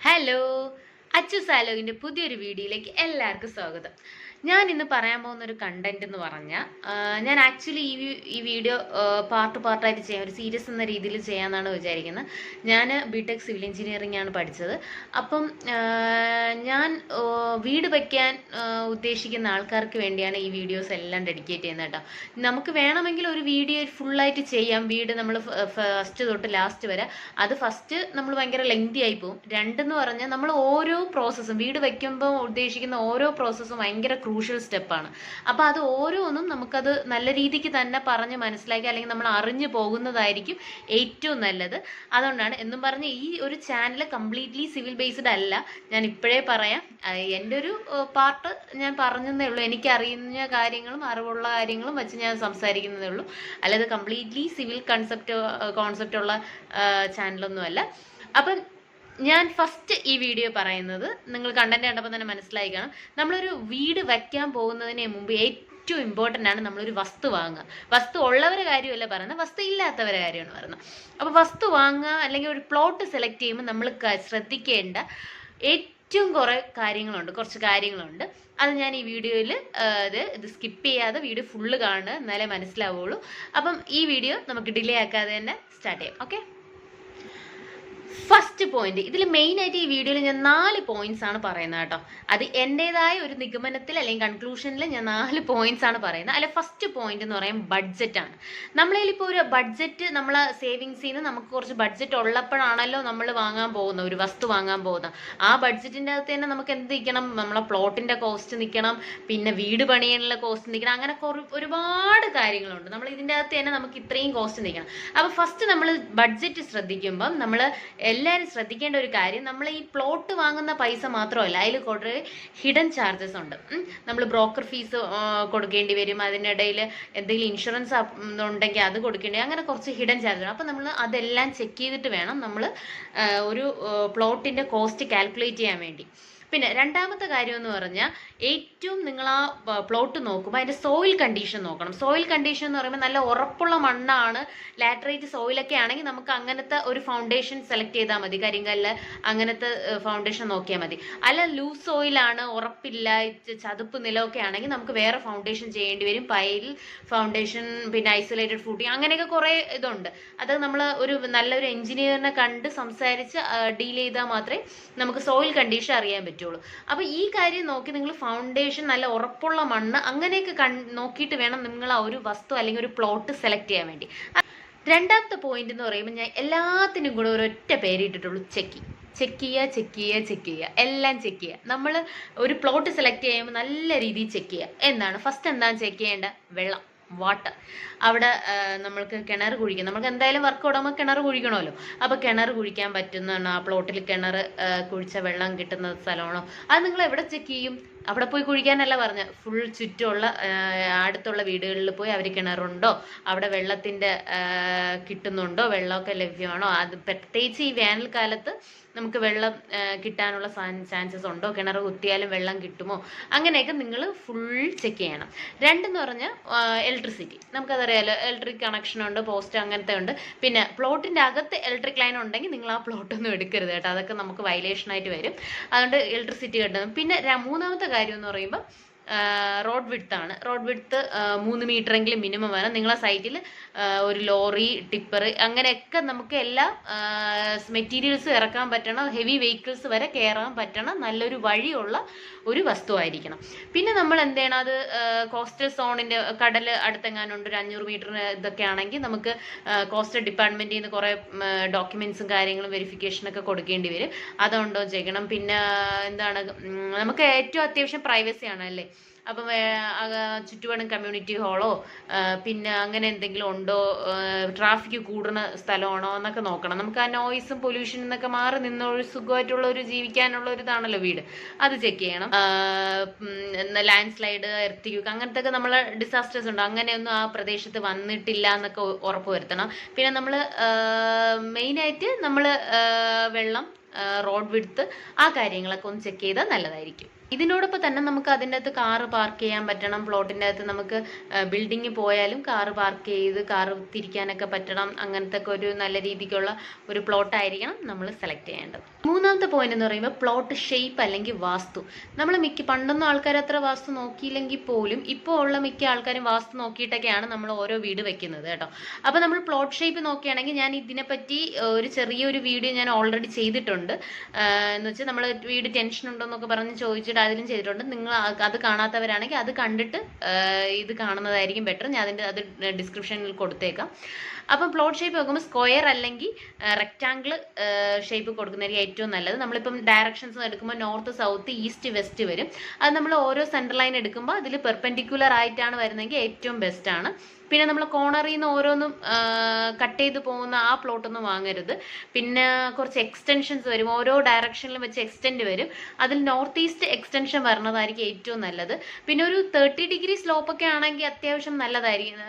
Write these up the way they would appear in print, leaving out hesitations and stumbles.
Hello, Achu സാലോകിൻ്റെ പുതിയൊരു വീഡിയോയിലേക്ക് എല്ലാവർക്കും സ്വാഗതം. ഞാൻ ഇന്ന് പറയാൻ പോകുന്ന ഒരു കണ്ടന്റ് എന്ന് പറഞ്ഞാൽ ഞാൻ ആക്ച്വലി ഈ വീഡിയോ പാർട്ടായിട്ട് ചെയ്യാം, ഒരു സീരീസ് എന്ന രീതിയിൽ ചെയ്യാമെന്നാണ് വിചാരിക്കുന്നത്. ഞാൻ ബിടെക് സിവിൽ എഞ്ചിനീയറിംഗ് ആണ് പഠിച്ചത്. അപ്പം ഞാൻ വീട് വയ്ക്കാൻ ഉദ്ദേശിക്കുന്ന ആൾക്കാർക്ക് വേണ്ടിയാണ് ഈ വീഡിയോസ് എല്ലാം ഡെഡിക്കേറ്റ് ചെയ്യുന്നത് കേട്ടോ. നമുക്ക് വേണമെങ്കിൽ ഒരു വീഡിയോ ഫുള്ളായിട്ട് ചെയ്യാം, വീട് നമ്മൾ ഫസ്റ്റ് തൊട്ട് ലാസ്റ്റ് വരെ. അത് ഫസ്റ്റ് നമ്മൾ ഭയങ്കര ലെങ്തി ആയി പോകും. രണ്ടെന്ന് പറഞ്ഞാൽ നമ്മൾ ഓരോ പ്രോസസ്സും വീട് വയ്ക്കുമ്പോൾ ഉദ്ദേശിക്കുന്ന ഓരോ പ്രോസസ്സും ഭയങ്കര ക്രൂഷ്യൽ സ്റ്റെപ്പാണ്. അപ്പോൾ അത് ഓരോന്നും നമുക്കത് നല്ല രീതിക്ക് തന്നെ പറഞ്ഞ് മനസ്സിലാക്കി അല്ലെങ്കിൽ നമ്മൾ അറിഞ്ഞു പോകുന്നതായിരിക്കും ഏറ്റവും നല്ലത്. അതുകൊണ്ടാണ് എന്നും പറഞ്ഞ് ഈ ഒരു ചാനൽ കംപ്ലീറ്റ്ലി സിവിൽ ബേസ്ഡ് അല്ല. ഞാൻ ഇപ്പോഴേ പറയാം, എൻ്റെ ഒരു പാർട്ട് ഞാൻ പറഞ്ഞതേ ഉള്ളൂ. എനിക്കറിയുന്ന കാര്യങ്ങളും അറിവുള്ള കാര്യങ്ങളും വെച്ച് ഞാൻ സംസാരിക്കുന്നതേ ഉള്ളൂ. അല്ലാതെ കംപ്ലീറ്റ്ലി സിവിൽ കോൺസെപ്റ്റ് ഉള്ള ചാനലൊന്നുമല്ല. അപ്പം ഞാൻ ഫസ്റ്റ് ഈ വീഡിയോ പറയുന്നത്, നിങ്ങൾ കണ്ടന്റ് കണ്ടപ്പോൾ തന്നെ മനസ്സിലായി കാണും, നമ്മളൊരു വീട് വയ്ക്കാൻ പോകുന്നതിന് മുമ്പ് ഏറ്റവും ഇമ്പോർട്ടൻ്റ് ആണ് നമ്മളൊരു വസ്തു വാങ്ങുക. വസ്തു ഉള്ളവരെ കാര്യമല്ല പറയുന്നത്, വസ്തു ഇല്ലാത്തവരെ കാര്യമാണ് പറയുന്നത്. അപ്പോൾ വസ്തു വാങ്ങുക അല്ലെങ്കിൽ ഒരു പ്ലോട്ട് സെലക്ട് ചെയ്യുമ്പോൾ നമ്മൾ ശ്രദ്ധിക്കേണ്ട ഏറ്റവും കുറച്ച് കാര്യങ്ങളുണ്ട്. അത് ഞാൻ ഈ വീഡിയോയിൽ ഇത് സ്കിപ്പ് ചെയ്യാതെ വീഡിയോ ഫുള്ള് കാണുക, എന്നാലേ മനസ്സിലാവുള്ളൂ. അപ്പം ഈ വീഡിയോ നമുക്ക് ഡിലേ ആക്കാതെ തന്നെ സ്റ്റാർട്ട് ചെയ്യാം. Okay, first point. ഇതിൽ മെയിനായിട്ട് ഈ വീഡിയോയിൽ ഞാൻ 4 പോയിന്റ്സ് ആണ് പറയുന്നത് കേട്ടോ. അത് എൻ്റെതായ ഒരു നിഗമനത്തിൽ അല്ലെങ്കിൽ കൺക്ലൂഷനിൽ ഞാൻ 4 പോയിന്റ്സ് ആണ് പറയുന്നത്. അല്ലെ, ഫസ്റ്റ് പോയിന്റ് എന്ന് പറയുമ്പോൾ ബഡ്ജറ്റാണ്. നമ്മളിപ്പോൾ ഒരു ബഡ്ജറ്റ്, നമ്മളെ സേവിങ്സിൽ നിന്ന് നമുക്ക് കുറച്ച് ബഡ്ജറ്റ് ഉള്ളപ്പോഴാണല്ലോ നമ്മൾ വാങ്ങാൻ പോകുന്നത്, ഒരു വസ്തു വാങ്ങാൻ പോകുന്നത്. ആ ബഡ്ജറ്റിൻ്റെ അകത്ത് തന്നെ നമുക്ക് എന്ത് നിൽക്കണം, നമ്മളെ പ്ലോട്ടിൻ്റെ കോസ്റ്റ് നിൽക്കണം, പിന്നെ വീട് പണിയാനുള്ള കോസ്റ്റ് നിൽക്കണം. അങ്ങനെ ഒരുപാട് കാര്യങ്ങളുണ്ട്. നമ്മൾ ഇതിൻ്റെ അകത്ത് തന്നെ നമുക്ക് ഇത്രയും കോസ്റ്റ് നിൽക്കണം. അപ്പോൾ ഫസ്റ്റ് നമ്മൾ ബഡ്ജറ്റ് ശ്രദ്ധിക്കുമ്പം നമ്മൾ എല്ലാവരും ശ്രദ്ധിക്കേണ്ട ഒരു കാര്യം, നമ്മൾ ഈ പ്ലോട്ട് വാങ്ങുന്ന പൈസ മാത്രമല്ല, അതിൽ കുറേ ഹിഡൻ ചാർജസ് ഉണ്ട്. നമ്മൾ ബ്രോക്കർ ഫീസ് കൊടുക്കേണ്ടി വരും, അതിനിടയിൽ എന്തെങ്കിലും ഇൻഷുറൻസ് ഉണ്ടെങ്കിൽ അത് കൊടുക്കേണ്ടി, അങ്ങനെ കുറച്ച് ഹിഡൻ ചാർജസ്. അപ്പോൾ നമ്മൾ അതെല്ലാം ചെക്ക് ചെയ്തിട്ട് വേണം നമ്മൾ ഒരു പ്ലോട്ടിൻ്റെ കോസ്റ്റ് കാൽക്കുലേറ്റ് ചെയ്യാൻ വേണ്ടി. പിന്നെ രണ്ടാമത്തെ കാര്യം എന്ന് പറഞ്ഞാൽ, ഏറ്റവും നിങ്ങൾ ആ പ്ലോട്ട് നോക്കുമ്പോൾ അതിൻ്റെ സോയിൽ കണ്ടീഷൻ നോക്കണം. സോയിൽ കണ്ടീഷൻ എന്ന് പറയുമ്പോൾ നല്ല ഉറപ്പുള്ള മണ്ണാണ്, ലാറ്ററൈറ്റ് സോയിലൊക്കെ ആണെങ്കിൽ നമുക്ക് അങ്ങനത്തെ ഒരു ഫൗണ്ടേഷൻ സെലക്ട് ചെയ്താൽ മതി. കരിങ്കല്ല് അങ്ങനത്തെ ഫൗണ്ടേഷൻ നോക്കിയാൽ മതി. അല്ല, ലൂസ് സോയിലാണ്, ഉറപ്പില്ല, ചതുപ്പ് നിലമൊക്കെ ആണെങ്കിൽ നമുക്ക് വേറെ ഫൗണ്ടേഷൻ ചെയ്യേണ്ടി വരും. പൈൽ ഫൗണ്ടേഷൻ, പിന്നെ ഐസൊലേറ്റഡ് ഫൂട്ടിങ്, അങ്ങനെയൊക്കെ കുറേ ഇതുണ്ട്. അത് നമ്മൾ നല്ലൊരു എഞ്ചിനീയറിനെ കണ്ട് സംസാരിച്ച് ഡീൽ ചെയ്താൽ മാത്രമേ നമുക്ക് സോയിൽ കണ്ടീഷൻ അറിയാൻ പറ്റും. അപ്പൊ ഈ കാര്യം നോക്കി നിങ്ങൾ ഫൗണ്ടേഷൻ, നല്ല ഉറപ്പുള്ള മണ്ണ്, അങ്ങനെയൊക്കെ നോക്കിയിട്ട് വേണം നിങ്ങൾ ആ ഒരു വസ്തു അല്ലെങ്കിൽ ഒരു പ്ലോട്ട് സെലക്ട് ചെയ്യാൻ വേണ്ടി. രണ്ടാമത്തെ പോയിന്റ് എന്ന് പറയുമ്പോൾ ഞാൻ എല്ലാത്തിനും കൂടെ ഒരൊറ്റ പേരിട്ടിട്ടുള്ളൂ: ചെക്ക് ചെയ്യുക, എല്ലാം ചെക്ക് ചെയ്യുക. നമ്മൾ ഒരു പ്ലോട്ട് സെലക്ട് ചെയ്യുമ്പോൾ നല്ല രീതിയിൽ ചെക്ക് ചെയ്യുക. എന്താണ് ചെക്ക് ചെയ്യേണ്ട? വെള്ളം, വാട്ടർ. അവിടെ നമ്മൾക്ക് കിണർ കുഴിക്കാം. നമുക്ക് എന്തായാലും വർക്ക് തുടങ്ങുമ്പോൾ കിണർ കുഴിക്കണമല്ലോ. അപ്പോൾ കിണർ കുഴിക്കാൻ പറ്റുന്നതാണോ, ആ പ്ലോട്ടിൽ കിണർ കുഴിച്ച വെള്ളം കിട്ടുന്ന സ്ഥലമാണോ, അത് നിങ്ങൾ എവിടെ ചെക്ക് ചെയ്യും? അവിടെ പോയി കുഴിക്കാനല്ല പറഞ്ഞ, ഫുൾ ചുറ്റുമുള്ള അടുത്തുള്ള വീടുകളിൽ പോയി അവർ കിണറുണ്ടോ, അവിടെ വെള്ളത്തിൻ്റെ കിട്ടുന്നുണ്ടോ, വെള്ളമൊക്കെ ലഭ്യമാണോ, അത് പ്രത്യേകിച്ച് ഈ വേനൽക്കാലത്ത് നമുക്ക് വെള്ളം കിട്ടാനുള്ള ചാൻസസ് ഉണ്ടോ, കിണർ കുത്തിയാലും വെള്ളം കിട്ടുമോ, അങ്ങനെയൊക്കെ നിങ്ങൾ ഫുൾ ചെക്ക് ചെയ്യണം. രണ്ടെന്ന് പറഞ്ഞാൽ ഇലക്ട്രിസിറ്റി. നമുക്കതറിയാലോ, ഇലക്ട്രിക് കണക്ഷൻ ഉണ്ട്, പോസ്റ്റ് അങ്ങനത്തെ ഉണ്ട്. പിന്നെ പ്ലോട്ടിൻ്റെ അകത്ത് ഇലക്ട്രിക് ലൈൻ ഉണ്ടെങ്കിൽ നിങ്ങൾ ആ പ്ലോട്ടൊന്നും എടുക്കരുത് കേട്ടോ, അതൊക്കെ നമുക്ക് വയലേഷനായിട്ട് വരും. അതുകൊണ്ട് ഇലക്ട്രിസിറ്റി കിട്ടും. പിന്നെ മൂന്നാമത്തെ കാര്യം എന്ന് പറയുമ്പോൾ റോഡ് വിഡ്ത്ത് ആണ്. റോഡ് വിഡ്ത്ത് 3 മീറ്ററെങ്കിലും മിനിമം വേണം. നിങ്ങളെ സൈറ്റിൽ ഒരു ലോറി, ടിപ്പർ, അങ്ങനെയൊക്കെ നമുക്ക് എല്ലാ മെറ്റീരിയൽസ് ഇറക്കാൻ പറ്റണം, ഹെവി വെഹിക്കിൾസ് വരെ കയറാൻ പറ്റണം നല്ലൊരു വഴിയുള്ള ഒരു വസ്തുവായിരിക്കണം. പിന്നെ നമ്മൾ എന്ത് ചെയ്യണം, അത് കോസ്റ്റൽ സോണിൻ്റെ, കടൽ അടുത്തെങ്ങാനുണ്ട്, ഒരു 500 മീറ്റർ ഇതൊക്കെ ആണെങ്കിൽ നമുക്ക് കോസ്റ്റൽ ഡിപ്പാർട്ട്മെൻറ്റിൽ നിന്ന് കുറേ ഡോക്യുമെൻറ്റ്സും കാര്യങ്ങളും വെരിഫിക്കേഷനൊക്കെ കൊടുക്കേണ്ടി വരും. അതുണ്ടോ ചെയ്യണം. പിന്നെ എന്താണ്, നമുക്ക് ഏറ്റവും അത്യാവശ്യം പ്രൈവസിയാണ് അല്ലേ. അപ്പം ചുറ്റുപാടും കമ്മ്യൂണിറ്റി ഹാളോ പിന്നെ അങ്ങനെ എന്തെങ്കിലും ഉണ്ടോ, ട്രാഫിക് കൂടുന്ന സ്ഥലമാണോ എന്നൊക്കെ നോക്കണം. നമുക്ക് ആ നോയ്സും പൊല്യൂഷനും എന്നൊക്കെ മാറി നിന്ന് ഒരു സുഖമായിട്ടുള്ള ഒരു ജീവിക്കാനുള്ള ഒരു ഇതാണല്ലോ വീട്, അത് ചെക്ക് ചെയ്യണം. ലാൻഡ് സ്ലൈഡ്, എർത്തിക്യൂക്ക്, അങ്ങനത്തെ ഒക്കെ നമ്മൾ ഡിസാസ്റ്റേഴ്സ് ഉണ്ടോ, അങ്ങനെയൊന്നും ആ പ്രദേശത്ത് വന്നിട്ടില്ല എന്നൊക്കെ ഉറപ്പ് വരുത്തണം. പിന്നെ നമ്മൾ മെയിനായിട്ട് നമ്മൾ വെള്ളം, റോഡ് വിഡ്ത്ത്, ആ കാര്യങ്ങളൊക്കെ ഒന്ന് ചെക്ക് ചെയ്താൽ നല്ലതായിരിക്കും. ഇതിനോടൊപ്പം തന്നെ നമുക്ക് അതിൻ്റെ അകത്ത് കാറ് പാർക്ക് ചെയ്യാൻ പറ്റണം. പ്ലോട്ടിൻ്റെ അകത്ത് നമുക്ക് ബിൽഡിങ്ങിൽ പോയാലും കാറ് പാർക്ക് ചെയ്ത് കാറ് തിരിക്കാനൊക്കെ പറ്റണം. അങ്ങനത്തെ ഒക്കെ ഒരു നല്ല രീതിക്കുള്ള ഒരു പ്ലോട്ടായിരിക്കണം നമ്മൾ സെലക്ട് ചെയ്യേണ്ടത്. മൂന്നാമത്തെ പോയിന്റ് എന്ന് പറയുമ്പോൾ പ്ലോട്ട് ഷേപ്പ് അല്ലെങ്കിൽ വാസ്തു. നമ്മൾ പണ്ടൊന്നും ആൾക്കാർ അത്ര വാസ്തു നോക്കിയില്ലെങ്കിൽ പോലും ഇപ്പോൾ ഉള്ള മിക്ക ആൾക്കാരും വാസ്തു നോക്കിയിട്ടൊക്കെയാണ് നമ്മൾ ഓരോ വീട് വെക്കുന്നത് കേട്ടോ. അപ്പോൾ നമ്മൾ പ്ലോട്ട് ഷേപ്പ് നോക്കുകയാണെങ്കിൽ ഞാൻ ഇതിനെപ്പറ്റി ഒരു ചെറിയൊരു വീഡിയോ ഞാൻ ഓൾറെഡി ചെയ്തിട്ടുണ്ട്. എന്ന് വെച്ചാൽ നമ്മൾ വീട് ടെൻഷൻ ഉണ്ടോ എന്നൊക്കെ പറഞ്ഞ് ചോദിച്ചിട്ട് അതിലും ചെയ്തിട്ടുണ്ട്. നിങ്ങൾ അത് കാണാത്തവരാണെങ്കിൽ അത് കണ്ടിട്ട് ഇത് കാണുന്നതായിരിക്കും ബെറ്റർ. ഞാൻ അത് ഡിസ്ക്രിപ്ഷനിൽ കൊടുത്തേക്കാം. അപ്പം പ്ലോട്ട് ഷേപ്പ് നോക്കുമ്പോൾ സ്ക്വയർ അല്ലെങ്കിൽ റെക്റ്റാങ്കിൾ ഷേപ്പ് കൊടുക്കുന്നതായിരിക്കും ഏറ്റവും നല്ലത്. നമ്മളിപ്പം ഡയറക്ഷൻസ് എടുക്കുമ്പോൾ നോർത്ത്, സൗത്ത്, ഈസ്റ്റ്, വെസ്റ്റ് വരും. അത് നമ്മൾ ഓരോ സെൻട്രൽ ലൈൻ എടുക്കുമ്പോൾ അതിൽ പെർപെൻഡിക്കുലർ ആയിട്ടാണ് വരുന്നതെങ്കിൽ ഏറ്റവും ബെസ്റ്റ് ആണ്. പിന്നെ നമ്മൾ കോർണറിൽ നിന്ന് ഓരോന്നും കട്ട് ചെയ്ത് പോകുന്ന ആ പ്ലോട്ടൊന്നും വാങ്ങരുത്. പിന്നെ കുറച്ച് എക്സ്റ്റൻഷൻസ് വരും, ഓരോ ഡയറക്ഷനിലും വെച്ച് എക്സ്റ്റെൻഡ് വരും. അതിൽ നോർത്ത് ഈസ്റ്റ് എക്സ്റ്റൻഷൻ വരുന്നതായിരിക്കും ഏറ്റവും നല്ലത്. പിന്നെ ഒരു 30 ഡിഗ്രി സ്ലോപ്പൊക്കെ ആണെങ്കിൽ അത്യാവശ്യം നല്ലതായിരിക്കും.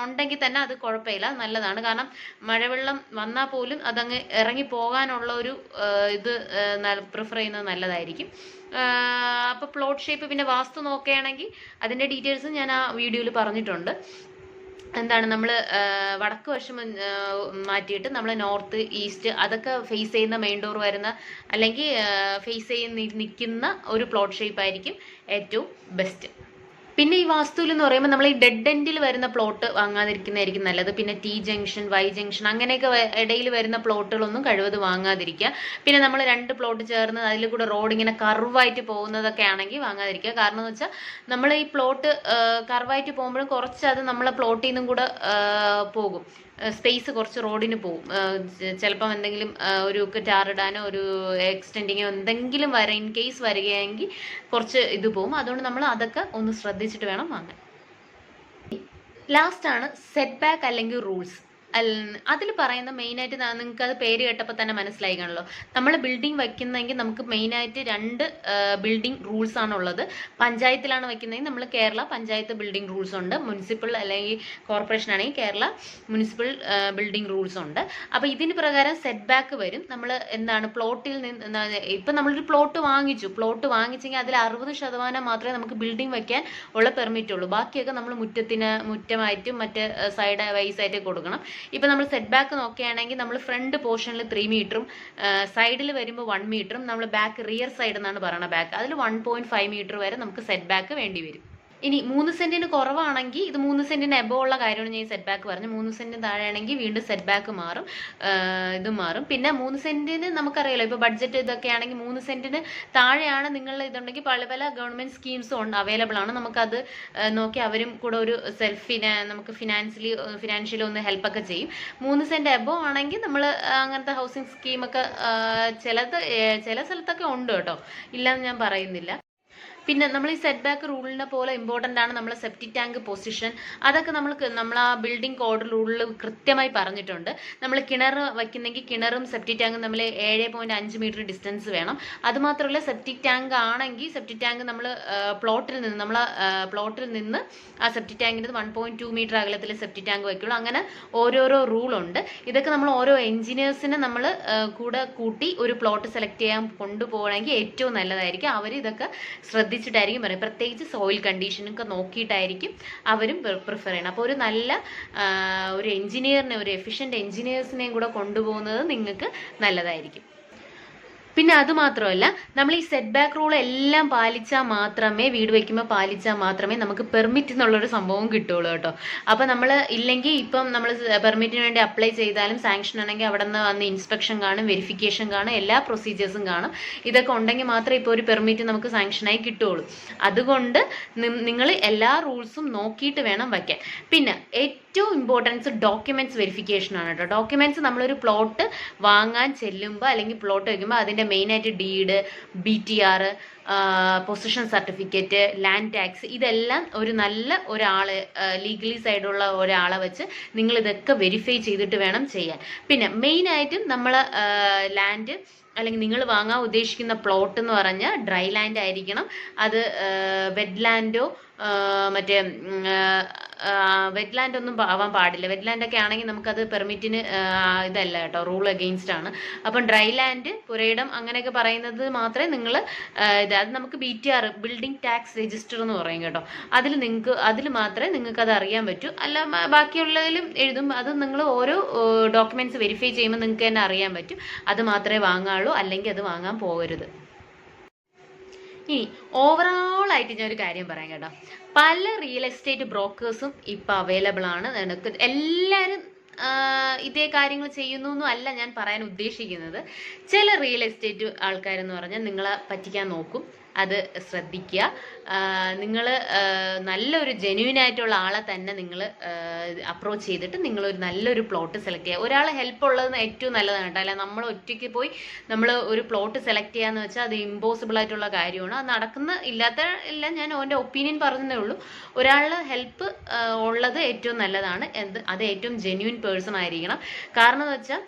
ഉണ്ടെങ്കിൽ തന്നെ അത് കുഴപ്പമില്ല, നല്ലതാണ്. കാരണം മഴവെള്ളം വന്നാൽ പോലും അതങ്ങ് ഇറങ്ങി പോകാനുള്ള ഒരു ഇത് പ്രിഫർ ചെയ്യുന്നത് നല്ലതായിരിക്കും. അപ്പോൾ പ്ലോട്ട് ഷേപ്പ് പിന്നെ വാസ്തു നോക്കുകയാണെങ്കിൽ അതിൻ്റെ ഡീറ്റെയിൽസ് ഞാൻ ആ വീഡിയോയിൽ പറഞ്ഞിട്ടുണ്ട്. എന്താണ് നമ്മൾ വടക്ക് വശം മാറ്റിയിട്ട് നമ്മൾ നോർത്ത്, ഈസ്റ്റ് അതൊക്കെ ഫേസ് ചെയ്യുന്ന മെയിൻ ഡോർ വരുന്ന അല്ലെങ്കിൽ ഫേസ് ചെയ്ത് നിൽക്കുന്ന ഒരു പ്ലോട്ട് ഷേപ്പ് ആയിരിക്കും ഏറ്റവും ബെസ്റ്റ്. പിന്നെ ഈ വാസ്തുവിൽ എന്ന് പറയുമ്പോൾ നമ്മൾ ഈ ഡെഡ് എൻഡിൽ വരുന്ന പ്ലോട്ട് വാങ്ങാതിരിക്കുന്നതായിരിക്കും നല്ലത്. പിന്നെ ടി ജംഗ്ഷൻ, വൈ ജംഗ്ഷൻ അങ്ങനെയൊക്കെ ഇടയിൽ വരുന്ന പ്ലോട്ടുകളൊന്നും കഴിവത് വാങ്ങാതിരിക്കുക. പിന്നെ നമ്മൾ 2 പ്ലോട്ട് ചേർന്ന് അതിൽ കൂടെ റോഡ് ഇങ്ങനെ കർവായിട്ട് പോകുന്നതൊക്കെ ആണെങ്കിൽ വാങ്ങാതിരിക്കുക. കാരണം എന്ന് വെച്ചാൽ നമ്മൾ ഈ പ്ലോട്ട് കർവായിട്ട് പോകുമ്പോഴും കുറച്ച് അത് നമ്മളെ പ്ലോട്ടിൽ നിന്നും കൂടെ പോകും, സ്പേസ് കുറച്ച് റോഡിന് പോകും. ചിലപ്പം എന്തെങ്കിലും ഒരു ടാറിടാനോ ഒരു എക്സ്റ്റെൻഡിങ്ങോ എന്തെങ്കിലും ഇൻ കേസ് വരികയാണെങ്കിൽ കുറച്ച് ഇത് പോകും. അതുകൊണ്ട് നമ്മൾ അതൊക്കെ ഒന്ന് ശ്രദ്ധിച്ചിട്ട് വേണം വാങ്ങാൻ. ലാസ്റ്റ് ആണ് സെറ്റ് ബാക്ക് അല്ലെങ്കിൽ റൂൾസ്. അതിൽ പറയുന്ന മെയിനായിട്ട് നിങ്ങൾക്ക് അത് പേര് കേട്ടപ്പോൾ തന്നെ മനസ്സിലായി കാണല്ലോ. നമ്മൾ ബിൽഡിംഗ് വയ്ക്കുന്നെങ്കിൽ നമുക്ക് മെയിനായിട്ട് 2 ബിൽഡിംഗ് റൂൾസ് ആണുള്ളത്. പഞ്ചായത്തിലാണ് വയ്ക്കുന്നതെങ്കിൽ നമ്മൾ കേരള പഞ്ചായത്ത് ബിൽഡിംഗ് റൂൾസ് ഉണ്ട്. മുനിസിപ്പൽ അല്ലെങ്കിൽ കോർപ്പറേഷൻ ആണെങ്കിൽ കേരള മുനിസിപ്പൽ ബിൽഡിംഗ് റൂൾസ് ഉണ്ട്. അപ്പോൾ ഇതിന് പ്രകാരം സെറ്റ് ബാക്ക് വരും. നമ്മൾ എന്താണ് പ്ലോട്ടിൽ നിന്ന് ഇപ്പം നമ്മളൊരു പ്ലോട്ട് വാങ്ങിച്ചെങ്കിൽ അതിൽ 60% മാത്രമേ നമുക്ക് ബിൽഡിംഗ് വയ്ക്കാൻ ഉള്ള പെർമിറ്റ് ഉള്ളൂ. ബാക്കിയൊക്കെ നമ്മൾ മുറ്റമായിട്ടും മറ്റ് സൈഡ് വൈസായിട്ട് കൊടുക്കണം. ഇപ്പം നമ്മൾ സെറ്റ് ബാക്ക് നോക്കുകയാണെങ്കിൽ നമ്മൾ ഫ്രണ്ട് പോർഷനിൽ 3 മീറ്ററും സൈഡിൽ വരുമ്പോൾ 1 മീറ്ററും നമ്മൾ ബാക്ക് റിയർ സൈഡ് എന്നാണ് പറയുന്നത് ബാക്ക്, അതിൽ 1.5 മീറ്റർ വരെ നമുക്ക് സെറ്റ് ബാക്ക് വേണ്ടി വരും. ഇനി 3 സെന്റിന് കുറവാണെങ്കിൽ ഇത് 3 സെന്റിന് എബോ ഉള്ള കാര്യമാണ് ഞാൻ സെറ്റ് ബാക്ക് പറഞ്ഞു. 3 സെന്റിന് താഴെയാണെങ്കിൽ വീണ്ടും സെറ്റ് ബാക്ക് മാറും, ഇതും മാറും. പിന്നെ 3 സെന്റിന് നമുക്കറിയാലോ ഇപ്പോൾ ബഡ്ജറ്റ് ഇതൊക്കെ ആണെങ്കിൽ 3 സെന്റിന് താഴെയാണ് നിങ്ങൾ ഇതുണ്ടെങ്കിൽ പല ഗവൺമെന്റ് സ്കീംസും അവൈലബിൾ ആണ്. നമുക്കത് നോക്കി അവരും കൂടെ ഒരു നമുക്ക് ഫിനാൻഷ്യലി ഒന്ന് ഹെൽപ്പൊക്കെ ചെയ്യും. 3 സെന്റ് എബോ ആണെങ്കിൽ നമ്മൾ അങ്ങനത്തെ ഹൗസിംഗ് സ്കീമൊക്കെ ചില സ്ഥലത്തൊക്കെ ഉണ്ട് കേട്ടോ, ഇല്ലയെന്ന് ഞാൻ പറയുന്നില്ല. പിന്നെ നമ്മൾ ഈ സെറ്റ് ബാക്ക് റൂളിനെ പോലെ ഇമ്പോർട്ടൻ്റ് ആണ് നമ്മൾ സെപ്റ്റിക് ടാങ്ക് പൊസിഷൻ. അതൊക്കെ നമ്മൾ ആ ബിൽഡിംഗ് കോഡ് റൂളിൽ കൃത്യമായി പറഞ്ഞിട്ടുണ്ട്. നമ്മൾ കിണർ വയ്ക്കുന്നെങ്കിൽ കിണറും സെപ്റ്റിക് ടാങ്കും നമ്മൾ 7.5 മീറ്റർ ഡിസ്റ്റൻസ് വേണം. അതുമാത്രമല്ല സെപ്റ്റിക് ടാങ്ക് ആണെങ്കിൽ സെപ്റ്റിക് ടാങ്ക് നമ്മൾ പ്ലോട്ടിൽ നിന്ന് ആ സെപ്റ്റിക് ടാങ്കിൻ്റെ 1.2 മീറ്റർ അകലത്തിൽ സെപ്റ്റിക് ടാങ്ക് വയ്ക്കുള്ളൂ. അങ്ങനെ ഓരോരോ റൂളുണ്ട്. ഇതൊക്കെ നമ്മൾ ഓരോ എഞ്ചിനീയേഴ്സിനെ നമ്മൾ കൂടെ കൂട്ടി ഒരു പ്ലോട്ട് സെലക്ട് ചെയ്യാൻ കൊണ്ടുപോകണമെങ്കിൽ ഏറ്റവും നല്ലതായിരിക്കും. അവർ ഇതൊക്കെ ശ്രദ്ധിച്ചിട്ടായിരിക്കും പറയും. പ്രത്യേകിച്ച് സോയിൽ കണ്ടീഷനൊക്കെ നോക്കിയിട്ടായിരിക്കും അവരും പ്രിഫർ ചെയ്യണം. അപ്പോൾ ഒരു നല്ല ഒരു എഞ്ചിനീയറിനെ, ഒരു എഫിഷ്യൻ്റ് എഞ്ചിനീയേഴ്സിനെയും കൂടെ കൊണ്ടുപോകുന്നത് നിങ്ങൾക്ക് നല്ലതായിരിക്കും. പിന്നെ അതുമാത്രമല്ല നമ്മൾ ഈ സെറ്റ് ബാക്ക് റൂൾ എല്ലാം പാലിച്ചാൽ മാത്രമേ വീട് വയ്ക്കുമ്പോൾ നമുക്ക് പെർമിറ്റ് എന്നുള്ളൊരു സംഭവം കിട്ടുള്ളൂ കേട്ടോ. അപ്പോൾ നമ്മൾ ഇല്ലെങ്കിൽ ഇപ്പം നമ്മൾ പെർമിറ്റിന് വേണ്ടി അപ്ലൈ ചെയ്താലും സാങ്ഷൻ ആണെങ്കിൽ അവിടെ നിന്ന് വന്ന് ഇൻസ്പെക്ഷൻ കാണും, വെരിഫിക്കേഷൻ കാണും, എല്ലാ പ്രൊസീജിയേഴ്സും കാണും. ഇതൊക്കെ ഉണ്ടെങ്കിൽ മാത്രമേ ഇപ്പോൾ ഒരു പെർമിറ്റ് നമുക്ക് സാങ്ഷനായി കിട്ടുള്ളൂ. അതുകൊണ്ട് നിങ്ങൾ എല്ലാ റൂൾസും നോക്കിയിട്ട് വേണം വയ്ക്കാൻ. പിന്നെ ഏറ്റവും ഇമ്പോർട്ടൻസ് ഡോക്യുമെന്റ്സ് വെരിഫിക്കേഷൻ ആണ് കേട്ടോ. ഡോക്യുമെന്റ്സ് നമ്മളൊരു പ്ലോട്ട് വാങ്ങാൻ ചെല്ലുമ്പോൾ അല്ലെങ്കിൽ പ്ലോട്ട് വയ്ക്കുമ്പോൾ അതിൻ്റെ മെയിനായിട്ട് deed, BTR, position certificate, land tax, ഇതെല്ലാം ഒരു നല്ല ഒരാളെ ലീഗലി സൈഡുള്ള ഒരാളെ വെച്ച് നിങ്ങൾ ഇതൊക്കെ വെരിഫൈ ചെയ്തിട്ട് വേണം ചെയ്യാൻ. പിന്നെ മെയിനായിട്ടും നമ്മൾ ലാൻഡ് അല്ലെങ്കിൽ നിങ്ങൾ വാങ്ങാൻ ഉദ്ദേശിക്കുന്ന പ്ലോട്ട് എന്ന് പറഞ്ഞാൽ ഡ്രൈ ലാൻഡ് ആയിരിക്കണം. അത് വെറ്റ്ലാൻഡോ മറ്റേ വെറ്റ്ലാൻഡ് ഒന്നും ആവാൻ പാടില്ല. വെറ്റ്ലാൻഡ് ഒക്കെ ആണെങ്കിൽ നമുക്കത് പെർമിറ്റിന് ഇതല്ല കേട്ടോ, റൂൾ അഗെയിൻസ്റ്റ് ആണ്. അപ്പം ഡ്രൈ ലാൻഡ്, പുരയിടം അങ്ങനെയൊക്കെ പറയുന്നത് മാത്രമേ നിങ്ങൾ അത് നമുക്ക് BTR, ബിൽഡിംഗ് ടാക്സ് രജിസ്റ്റർ എന്ന് പറയും കേട്ടോ. അതിൽ മാത്രമേ നിങ്ങൾക്ക് അത് അറിയാൻ പറ്റൂ. അല്ല ബാക്കിയുള്ളതിലും എഴുതും. അത് നിങ്ങൾ ഓരോ ഡോക്യുമെന്റ്സ് വെരിഫൈ ചെയ്യുമ്പോൾ നിങ്ങൾക്ക് തന്നെ അറിയാൻ പറ്റും. അത് മാത്രമേ വാങ്ങാവുള്ളൂ, അല്ലെങ്കിൽ അത് വാങ്ങാൻ പോകരുത്. ഇനി ഓവറോൾ ആയിട്ട് ഞാൻ ഒരു കാര്യം പറയാം കേട്ടോ. പല റിയൽ എസ്റ്റേറ്റ് ബ്രോക്കേഴ്സും ഇപ്പം അവൈലബിൾ ആണ്. എല്ലാവരും ഇതേ കാര്യങ്ങൾ ചെയ്യുന്നു എന്നും അല്ല ഞാൻ പറയാൻ ഉദ്ദേശിക്കുന്നത്. ചില റിയൽ എസ്റ്റേറ്റ് ആൾക്കാരെന്ന് പറഞ്ഞാൽ നിങ്ങളെ പറ്റിക്കാൻ നോക്കും. അത് ശ്രദ്ധിക്കുക. നിങ്ങൾ നല്ലൊരു ജെന്യൂൻ ആയിട്ടുള്ള ആളെ തന്നെ നിങ്ങൾ അപ്രോച്ച് ചെയ്തിട്ട് നിങ്ങളൊരു നല്ലൊരു പ്ലോട്ട് സെലക്ട് ചെയ്യുക. ഒരാളെ ഹെൽപ്പ് ഉള്ളത് ഏറ്റവും നല്ലതാണ് കേട്ടോ. അല്ല നമ്മൾ ഒറ്റയ്ക്ക് പോയി നമ്മൾ ഒരു പ്ലോട്ട് സെലക്ട് ചെയ്യാന്ന് വെച്ചാൽ അത് ഇമ്പോസിബിൾ ആയിട്ടുള്ള കാര്യമാണ്. അത് ഇല്ല, ഞാൻ എൻ്റെ ഒപ്പീനിയൻ പറഞ്ഞതേ ഉള്ളൂ. ഒരാളുടെ ഹെൽപ്പ് ഉള്ളത് ഏറ്റവും നല്ലതാണ്. അത് ഏറ്റവും ജെന്യൂൻ പേഴ്സൺ ആയിരിക്കണം. കാരണം എന്ന് വെച്ചാൽ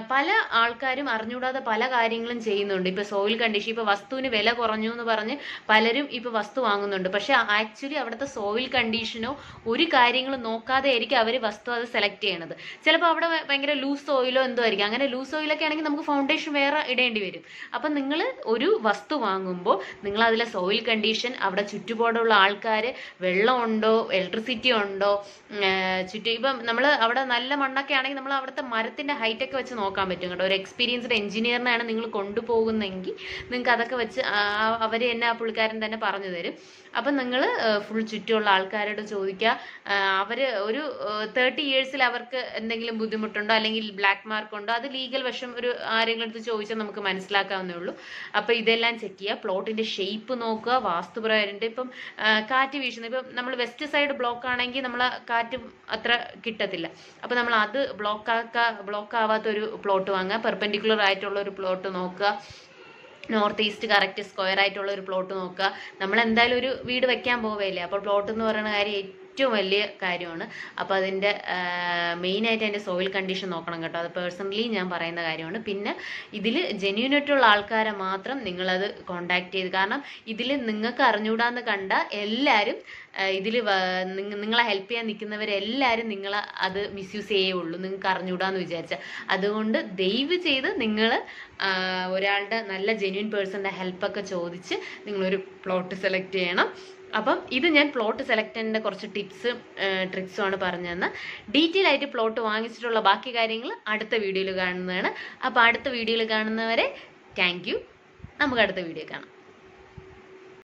പല ആൾക്കാരും അറിഞ്ഞുകൂടാതെ പല കാര്യങ്ങളും ചെയ്യുന്നുണ്ട്. ഇപ്പൊ സോയിൽ കണ്ടീഷൻ, ഇപ്പൊ വസ്തുവിന് വില കുറഞ്ഞു എന്ന് പറഞ്ഞ് പലരും ഇപ്പൊ വസ്തു വാങ്ങുന്നുണ്ട്. പക്ഷെ ആക്ച്വലി അവിടുത്തെ സോയിൽ കണ്ടീഷനോ ഒരു കാര്യങ്ങളും നോക്കാതെ ആയിരിക്കും അവർ വസ്തു അത് സെലക്ട് ചെയ്യണത്. ചിലപ്പോൾ അവിടെ ഭയങ്കര ലൂസ് സോയിലോ എന്തോ ആയിരിക്കും. അങ്ങനെ ലൂസ് സോയിലൊക്കെ ആണെങ്കിൽ നമുക്ക് ഫൗണ്ടേഷൻ വേറെ ഇടേണ്ടി വരും. അപ്പം നിങ്ങൾ ഒരു വസ്തു വാങ്ങുമ്പോൾ നിങ്ങൾ അതിലെ സോയിൽ കണ്ടീഷൻ, അവിടെ ചുറ്റുപാടുള്ള ആൾക്കാർ, വെള്ളമുണ്ടോ, ഇലക്ട്രിസിറ്റി ഉണ്ടോ, ഇപ്പം നമ്മൾ അവിടെ നല്ല മണ്ണൊക്കെ ആണെങ്കിൽ നമ്മൾ അവിടുത്തെ മരത്തിന്റെ ഹൈറ്റ് ഒക്കെ വെച്ച് നോക്കാൻ പറ്റും കേട്ടോ. ഒരു എക്സ്പീരിയൻസ്ഡ് എഞ്ചിനീയറിനാണ് നിങ്ങൾ കൊണ്ടുപോകുന്നെങ്കിൽ നിങ്ങൾക്ക് അതൊക്കെ വെച്ച് അവർ തന്നെ, ആ പുള്ളിക്കാരൻ തന്നെ പറഞ്ഞു തരും. അപ്പം നിങ്ങൾ ഫുൾ ചുറ്റുമുള്ള ആൾക്കാരോട് ചോദിക്കുക. അവർ ഒരു 30 yearsൽ അവർക്ക് എന്തെങ്കിലും ബുദ്ധിമുട്ടുണ്ടോ അല്ലെങ്കിൽ ബ്ലാക്ക് മാർക്ക് ഉണ്ടോ, അത് ലീഗൽ വശം ഒരു ആരെങ്കിലും അടുത്ത് ചോദിച്ചാൽ നമുക്ക് മനസ്സിലാക്കാവുന്നേ ഉള്ളൂ. അപ്പം ഇതെല്ലാം ചെക്ക് ചെയ്യുക. പ്ലോട്ടിന്റെ ഷേപ്പ് നോക്കുക, വാസ്തുപ്രകാരം. ഇപ്പം കാറ്റ് വീശുന്നത്, ഇപ്പം നമ്മൾ വെസ്റ്റ് സൈഡ് ബ്ലോക്ക് ആണെങ്കിൽ നമ്മൾ കാറ്റ് അത്ര കിട്ടത്തില്ല. അപ്പം നമ്മൾ അത് ബ്ലോക്ക് ആവാത്തൊരു പ്ലോട്ട് വാങ്ങുക. പെർപെൻഡിക്കുലർ ആയിട്ടുള്ള ഒരു പ്ലോട്ട് നോക്കുക. നോർത്ത് ഈസ്റ്റ് കറക്റ്റ് സ്ക്വയർ ആയിട്ടുള്ള ഒരു പ്ലോട്ട് നോക്കുക. നമ്മൾ എന്തായാലും ഒരു വീട് വെക്കാൻ പോവുകയല്ലേ. അപ്പോൾ പ്ലോട്ട് എന്ന് പറയുന്ന കാര്യം ഏറ്റവും വലിയ കാര്യമാണ്. അപ്പോൾ അതിൻ്റെ മെയിനായിട്ട് അതിൻ്റെ സോയിൽ കണ്ടീഷൻ നോക്കണം കേട്ടോ. അത് പേഴ്സണലി ഞാൻ പറയുന്ന കാര്യമാണ്. പിന്നെ ഇതിൽ ജെന്യൂനായിട്ടുള്ള ആൾക്കാരെ മാത്രം നിങ്ങളത് കോണ്ടാക്ട് ചെയ്ത്, കാരണം ഇതിൽ നിങ്ങൾക്ക് അറിഞ്ഞുകൂടാന്ന് കണ്ട എല്ലാവരും ഇതിൽ നിങ്ങളെ ഹെൽപ്പ് ചെയ്യാൻ നിൽക്കുന്നവരെല്ലാവരും നിങ്ങളെ അത് മിസ്യൂസ് ചെയ്യുള്ളൂ, നിങ്ങൾക്ക് അറിഞ്ഞുകൂടാന്ന് വിചാരിച്ചാൽ. അതുകൊണ്ട് ദയവ് ചെയ്ത് നിങ്ങൾ ഒരാളുടെ നല്ല ജെന്യൂൻ പേഴ്സണിൻ്റെ ഹെൽപ്പൊക്കെ ചോദിച്ച് നിങ്ങളൊരു പ്ലോട്ട് സെലക്ട് ചെയ്യണം. അപ്പം ഇത് ഞാൻ പ്ലോട്ട് സെലക്ട് ചെയ്യുന്ന കുറച്ച് ടിപ്സും ട്രിക്സും ആണ് പറഞ്ഞു തന്ന. ഡീറ്റെയിൽ ആയിട്ട് പ്ലോട്ട് വാങ്ങിച്ചിട്ടുള്ള ബാക്കി കാര്യങ്ങൾ അടുത്ത വീഡിയോയിൽ കാണുന്നതാണ്. അപ്പോൾ അടുത്ത വീഡിയോയിൽ കാണുന്നവരെ താങ്ക് യു. നമുക്ക് അടുത്ത വീഡിയോ കാണാം.